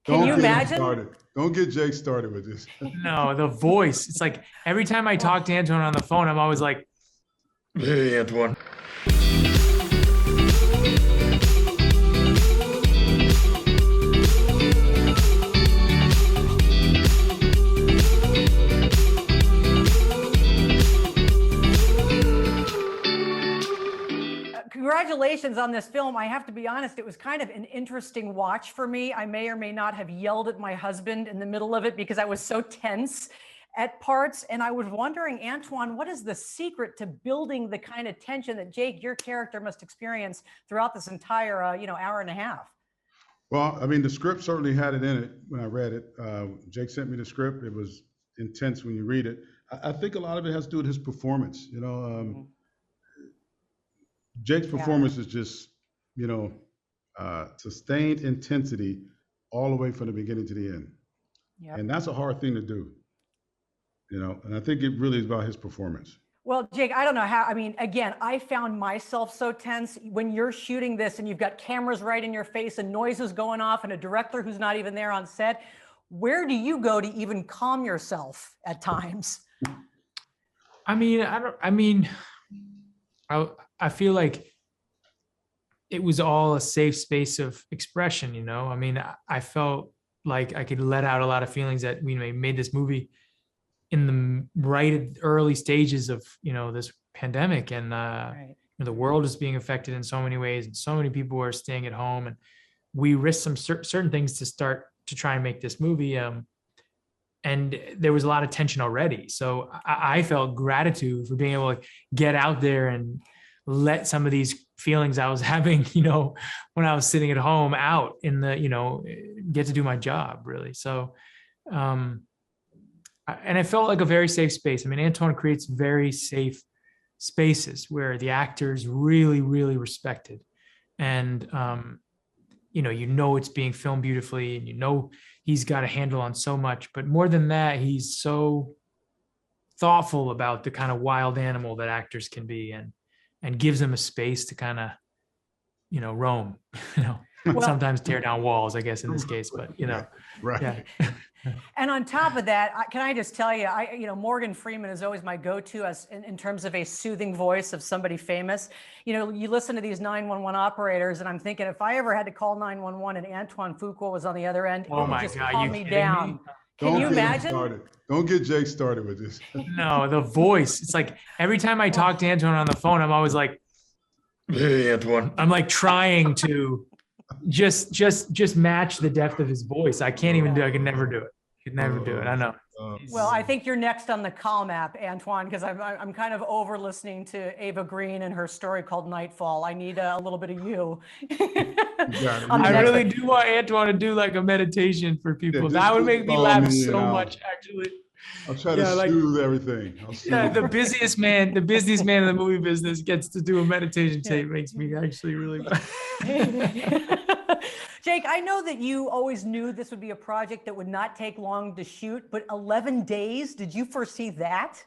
Can you Don't get him imagine? started. Don't get Jake started with this. No, the voice. It's like every time I talk to Antoine on the phone, I'm always like, "Hey, Antoine." Congratulations on this film. I have to be honest, it was kind of an interesting watch for me. I may or may not have yelled at my husband in the middle of it because I was so tense at parts. And I was wondering, Antoine, what is the secret to building the kind of tension that Jake, your character, must experience throughout this entire, hour and a half? Well, I mean, the script certainly had it in it when I read it. Jake sent me the script. It was intense when you read it. I think a lot of it has to do with his performance. Jake's performance is just, sustained intensity all the way from the beginning to the end. Yep. And that's a hard thing to do, and I think it really is about his performance. Well, Jake, I don't know how, again, I found myself so tense when you're shooting this and you've got cameras right in your face and noises going off and a director who's not even there on set. Where do you go to even calm yourself at times? I feel like it was all a safe space of expression, I felt like I could let out a lot of feelings that we made this movie in the right early stages of, this pandemic. And right. The world is being affected in so many ways and so many people are staying at home, and we risked some certain things to start to try and make this movie. And there was a lot of tension already. So I felt gratitude for being able to get out there and let some of these feelings I was having, when I was sitting at home out in the, get to do my job really. So, and it felt like a very safe space. Antoine creates very safe spaces where the actors really, really respected. And, it's being filmed beautifully, and he's got a handle on so much, but more than that, he's so thoughtful about the kind of wild animal that actors can be, and gives them a space to kind of, roam, sometimes tear down walls, I guess in this case, but right. Yeah. And on top of that, can I just tell you, Morgan Freeman is always my go-to as in terms of a soothing voice of somebody famous. You listen to these 911 operators, and I'm thinking if I ever had to call 911 and Antoine Fuqua was on the other end, it would just calm me down. Can you imagine? Don't get Jake started with this. No, the voice. It's like every time I talk to Antoine on the phone, I'm always like, "Hey, Antoine." I'm like trying to just match the depth of his voice. I can't even do it. I can never do it. Could never do it. I know. Well, I think you're next on the Calm app, Antoine, because I'm kind of over listening to Ava Green and her story called Nightfall. I need a little bit of you. I really do want Antoine to do like a meditation for people. That would make me laugh so much, actually. I'll try to soothe everything. The busiest man in the movie business gets to do a meditation tape. Makes me actually really Jake, I know that you always knew this would be a project that would not take long to shoot, but 11 days, did you foresee that?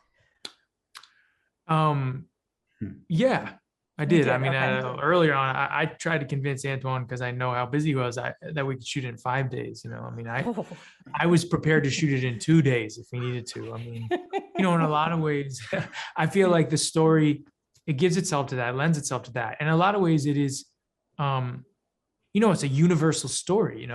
Yeah, I did. Okay. Earlier on, I tried to convince Antoine, because I know how busy he was, that we could shoot it in 5 days. I was prepared to shoot it in 2 days if we needed to. In a lot of ways, I feel like the story, it gives itself to that, lends itself to that. In a lot of ways, it is, it's a universal story.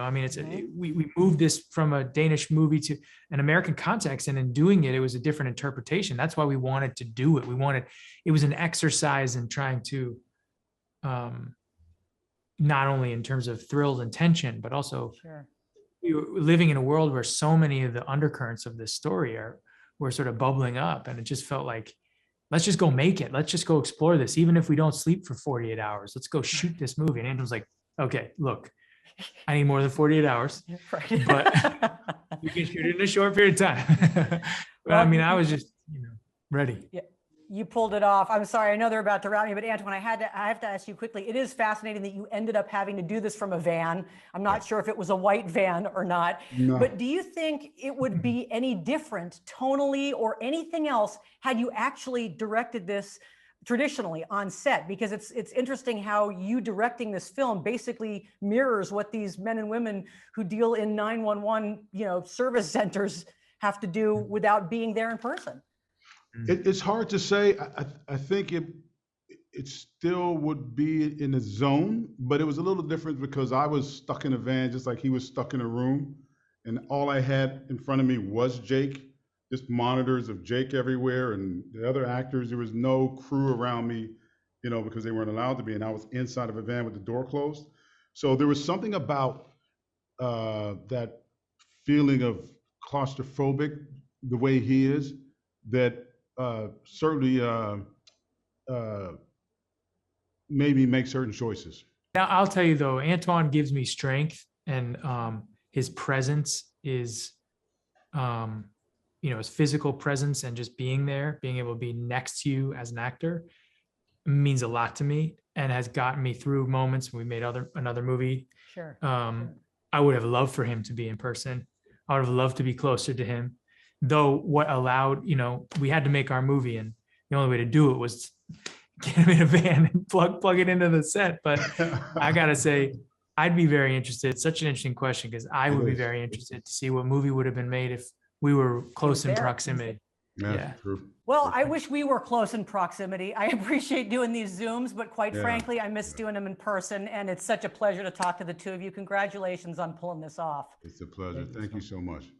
We moved this from a Danish movie to an American context, and in doing it, it was a different interpretation. That's why we wanted to do it. It was an exercise in trying to, not only in terms of thrills and tension, but also we were living in a world where so many of the undercurrents of this story were sort of bubbling up, and it just felt like, let's just go make it. Let's just go explore this. Even if we don't sleep for 48 hours, let's go shoot this movie. And Antoine's like, okay, look, I need more than 48 hours, but we can shoot it in a short period of time. But I was just, ready. Yeah, you pulled it off. I'm sorry, I know they're about to wrap me, but Antoine, I have to ask you quickly. It is fascinating that you ended up having to do this from a van. I'm not sure if it was a white van or not, but do you think it would be any different tonally or anything else had you actually directed this traditionally on set, because it's interesting how you directing this film basically mirrors what these men and women who deal in 911, service centers have to do without being there in person. It's hard to say. I think it still would be in a zone, but it was a little different because I was stuck in a van just like he was stuck in a room, and all I had in front of me was Jake. Just monitors of Jake everywhere, and the other actors. There was no crew around me, because they weren't allowed to be, and I was inside of a van with the door closed. So there was something about that feeling of claustrophobic, the way he is, that certainly made me make certain choices. Now, I'll tell you though, Antoine gives me strength, and his presence is, his physical presence and just being there, being able to be next to you as an actor means a lot to me, and has gotten me through moments when we made another movie. Sure. I would have loved for him to be in person. I would have loved to be closer to him, though what allowed, we had to make our movie, and the only way to do it was get him in a van and plug it into the set. But I gotta say, I'd be very interested. It's such an interesting question, because I would be very interested to see what movie would have been made if we were close in proximity. Yeah. True. Well, I wish we were close in proximity. I appreciate doing these Zooms, but quite frankly, I miss doing them in person. And it's such a pleasure to talk to the two of you. Congratulations on pulling this off. It's a pleasure. Thank you so much.